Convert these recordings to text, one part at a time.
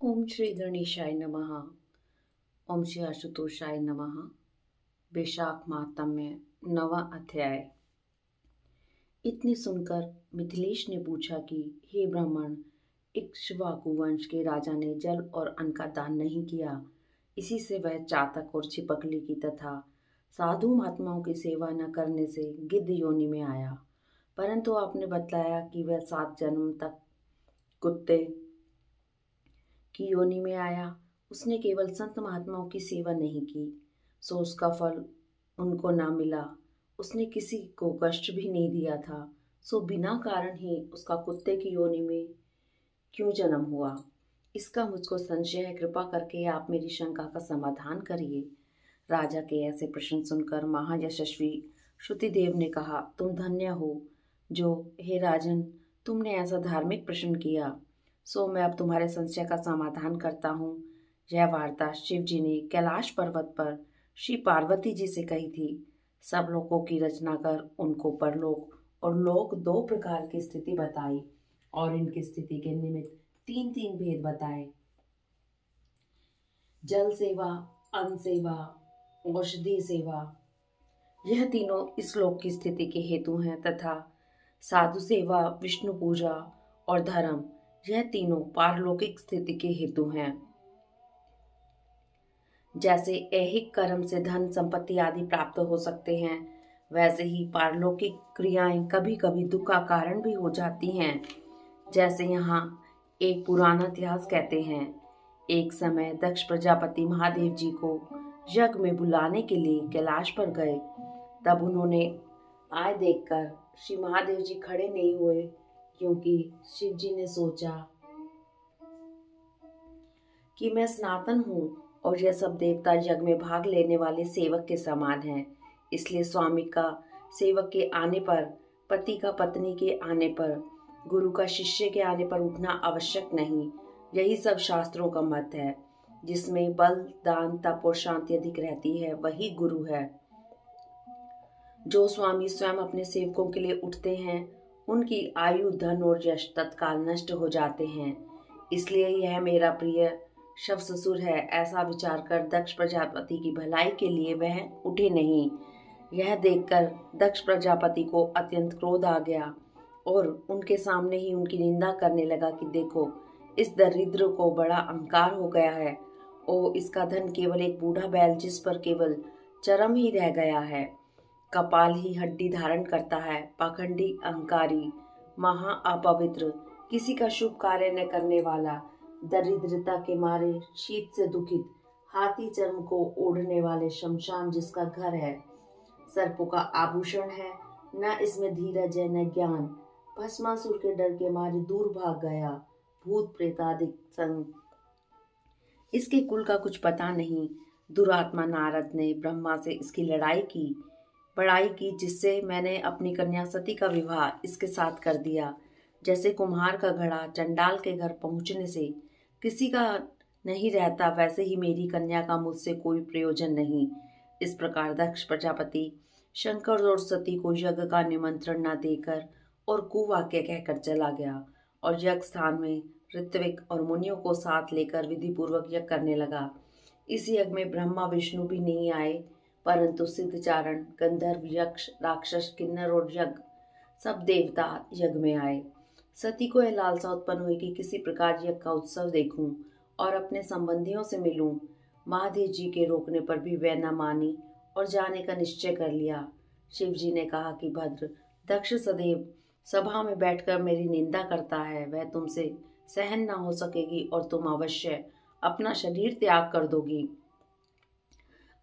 ओम श्री गणेशाय नमः। ओम श्री आशुतोषाय नमः। वैशाख माहात्म्य नवा अध्याय। इतनी सुनकर मिथिलेश ने पूछा कि हे ब्राह्मण, इक्ष्वाकु वंश के राजा ने जल और अन्न का दान नहीं किया, इसी से वह चातक और छिपकली की तथा साधु महात्माओं की सेवा न करने से गिद्ध योनि में आया। परंतु आपने बतलाया कि वह 7 जन्म तक कुत्ते की योनि में आया। उसने केवल संत महात्माओं की सेवा नहीं की, सो उसका फल उनको ना मिला। उसने किसी को कष्ट भी नहीं दिया था, सो बिना कारण ही उसका कुत्ते की योनि में क्यों जन्म हुआ? इसका मुझको संशय है। कृपा करके आप मेरी शंका का समाधान करिए। राजा के ऐसे प्रश्न सुनकर महायशस्वी श्रुतिदेव ने कहा, तुम धन्य हो जो, हे राजन, तुमने ऐसा धार्मिक प्रश्न किया। सो मैं अब तुम्हारे संशय का समाधान करता हूँ। यह वार्ता शिव जी ने कैलाश पर्वत पर श्री पार्वती जी से कही थी। सब लोगों की रचना कर उनको परलोक और लोक 2 प्रकार की स्थिति बताई और इनकी स्थिति के निमित्त 3 भेद बताए। जल सेवा, अन्न सेवा, औषधि सेवा, यह तीनों इस लोक की स्थिति के हेतु हैं, तथा साधु सेवा, विष्णु पूजा और धर्म, यह तीनों पारलौकिक स्थिति के हेतु हैं। जैसे ऐहिक कर्म से धन संपत्ति आदि प्राप्त हो सकते हैं, वैसे ही पारलौकिक क्रियाएं कभी कभी दुख का कारण भी हो जाती हैं। जैसे यहाँ एक पुराना इतिहास कहते हैं, एक समय दक्ष प्रजापति महादेव जी को यज्ञ में बुलाने के लिए कैलाश पर गए। तब उन्होंने आए देखकर श्री महादेव जी खड़े नहीं हुए, क्योंकि शिव जी ने सोचा कि मैं सनातन हूँ और यह सब देवता यज्ञ में भाग लेने वाले सेवक के समान हैं। इसलिए स्वामी का सेवक के आने पर, पति का पत्नी के आने पर, गुरु का शिष्य के आने पर उठना आवश्यक नहीं। यही सब शास्त्रों का मत है। जिसमें बल, दान, तप और शांति अधिक रहती है, वही गुरु है। जो स्वामी स्वयं अपने सेवकों के लिए उठते हैं, उनकी आयु, धन और यश तत्काल नष्ट हो जाते हैं। इसलिए यह मेरा प्रिय शव ससुर है, ऐसा विचार कर दक्ष प्रजापति की भलाई के लिए वह उठे नहीं। यह देखकर दक्ष प्रजापति को अत्यंत क्रोध आ गया और उनके सामने ही उनकी निंदा करने लगा कि देखो, इस दरिद्र को बड़ा अहंकार हो गया है और इसका धन केवल एक बूढ़ा बैल जिस पर केवल चर्म ही रह गया है, कपाल ही हड्डी धारण करता है, पाखंडी, अहंकारी, महा अपवित्र, किसी का शुभ कार्य न करने वाला, दरिद्रता के मारे शीत से दुखित, हाथी चर्म को ओढ़ने वाले शमशान जिसका घर है, सर्पों का आभूषण है, न इसमें धीरज है न ज्ञान, भस्मासुर के डर के मारे दूर भाग गया, भूत प्रेतादिक संग, इसके कुल का कुछ पता नहीं। दुरात्मा नारद ने ब्रह्मा से इसकी बड़ाई की, जिससे मैंने अपनी कन्या सती का विवाह इसके साथ कर दिया। जैसे कुम्हार का घड़ा चंडाल के घर पहुंचने से किसी का नहीं रहता, वैसे ही मेरी कन्या का मुझसे कोई प्रयोजन नहीं। इस प्रकार दक्ष प्रजापति शंकर और सती को यज्ञ का निमंत्रण न देकर और कुवाक्य कहकर चला गया और यज्ञ स्थान में ऋत्विक और मुनियों को साथ लेकर विधि पूर्वक यज्ञ करने लगा। इस यज्ञ में ब्रह्मा विष्णु भी नहीं आए, परंतु सिद्धचारण, गंधर्व, यक्ष, राक्षस, किन्नर और यज्ञ सब देवता यज्ञ में आए। सती को यह लालसा उत्पन्न हुई कि किसी प्रकार यज्ञ का उत्सव देखूं और अपने संबंधियों से मिलूं। महादेव जी के रोकने पर भी वह न मानी और जाने का निश्चय कर लिया। शिव जी ने कहा कि भद्र, दक्ष सदैव सभा में बैठकर मेरी निंदा करता है, वह तुमसे सहन न हो सकेगी और तुम अवश्य अपना शरीर त्याग कर दोगी।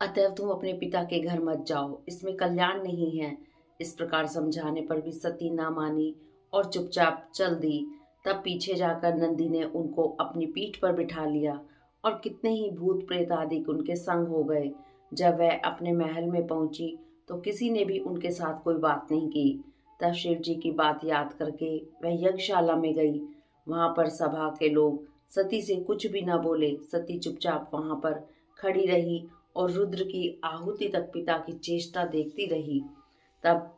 अतएव तुम अपने पिता के घर मत जाओ, इसमें कल्याण नहीं है। इस प्रकार समझाने पर भी सती ना मानी और चुपचाप चल दी। तब पीछे जाकर नंदी ने उनको अपनी पीठ पर बिठा लिया और कितने ही भूत प्रेत आदि उनके संग हो गए। जब वह अपने महल में पहुंची तो किसी ने भी उनके साथ कोई बात नहीं की। तब शिव जी की बात याद करके वह यज्ञशाला में गई। वहां पर सभा के लोग सती से कुछ भी न बोले। सती चुपचाप वहां पर खड़ी रही और रुद्र की आहुति तक पिता की चेष्टा देखती रही। तब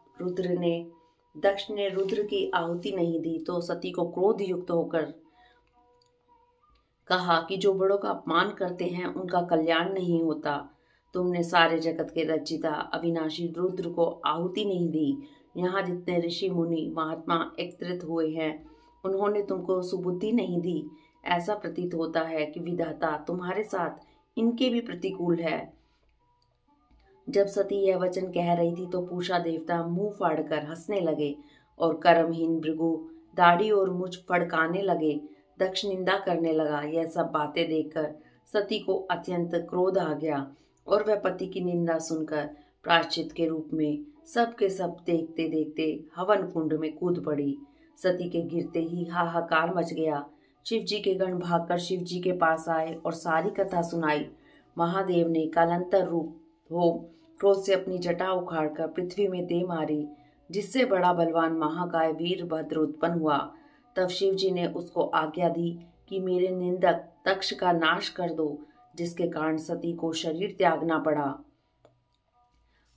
दक्ष ने रुद्र की आहुति नहीं दी तो सती को क्रोध युक्त होकर कहा कि जो बड़ों का अपमान करते हैं उनका कल्याण नहीं होता। तुमने सारे जगत के रचिता अविनाशी रुद्र को आहुति नहीं दी। यहाँ जितने ऋषि मुनि महात्मा एकत्रित हुए हैं उन्होंने तुमको सुबुद्धि नहीं दी। ऐसा प्रतीत होता है कि विधाता तुम्हारे साथ इनके भी प्रतिकूल है। जब सती यह वचन कह रही थी तो पूषा देवता मुंह फाड़कर हंसने लगे और कर्महीन भृगु दाढ़ी और मुझ फड़काने लगे। दक्ष निंदा करने लगा। यह सब बातें देखकर सती को अत्यंत क्रोध आ गया और वह पति की निंदा सुनकर प्रायश्चित के रूप में सब के सब देखते देखते हवन कुंड में कूद पड़ी। सती के गिरते ही हाहाकार मच गया। शिव जी के गण भागकर शिव जी के पास आए और सारी कथा सुनाई। महादेव ने कालांतर रूप हो क्रोध से अपनी जटा उखाड़कर पृथ्वी में दे मारी, जिससे बड़ा बलवान महाकाय वीरभद्र उत्पन्न हुआ। तब शिव जी ने उसको आज्ञा दी कि मेरे निंदक दक्ष का नाश कर दो, जिसके कारण सती को शरीर त्यागना पड़ा।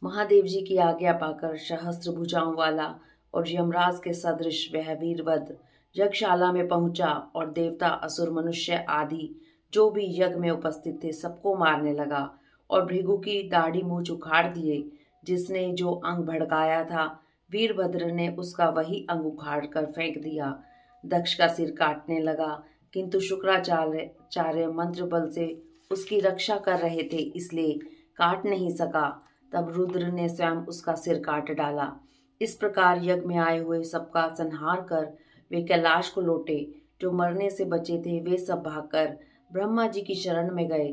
महादेव जी की आज्ञा पाकर सहस्त्र भुजाओं वाला और यमराज के सदृश वह वीरभद्र यज्ञशाला में पहुंचा और देवता असुर मनुष्य आदि जो भी यज्ञ में उपस्थित थे सबको मारने लगा और भृगु की दाढ़ी मूछ उखाड़ दिए। जिसने जो अंग भड़काया था वीरभद्र ने उसका वही अंग उखाड़ कर फेंक दिया। दक्ष का सिर काटने लगा, किंतु शुक्राचार्य मंत्र बल से उसकी रक्षा कर रहे थे, इसलिए काट नहीं सका। तब रुद्र ने स्वयं उसका सिर काट डाला। इस प्रकार यज्ञ में आए हुए सबका संहार कर वे कैलाश को लौटे। जो मरने से बचे थे वे सब भागकर ब्रह्मा जी की शरण में गए।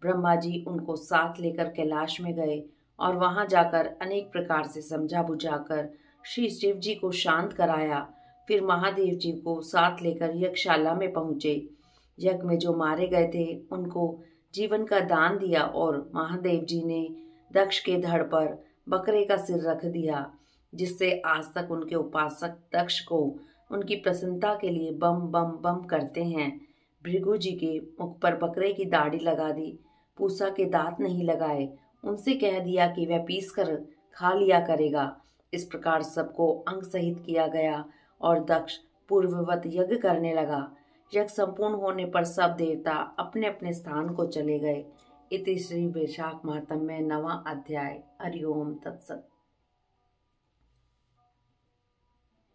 ब्रह्मा जी उनको साथ लेकर कैलाश में गए और वहां जाकर अनेक प्रकार से समझा बुझाकर श्री शिव जी को शांत कराया। फिर महादेव जी को साथ लेकर यज्ञशाला में पहुंचे। यज्ञ में जो मारे गए थे उनको जीवन का दान दिया और महादेव जी ने दक्ष के धड़ पर बकरे का सिर रख दिया, जिससे आज तक उनके उपासक दक्ष को उनकी प्रसन्नता के लिए बम बम बम करते हैं। भृगु जी के मुख पर बकरे की दाढ़ी लगा दी, पूसा के दांत नहीं लगाए, उनसे कह दिया कि वह पीस कर खा लिया करेगा। इस प्रकार सबको अंग सहित किया गया और दक्ष पूर्ववत यज्ञ करने लगा। यज्ञ संपूर्ण होने पर सब देवता अपने अपने स्थान को चले गए। इति श्री वैशाख महात्म्य 9वां अध्याय। हरि ओम तत्सत।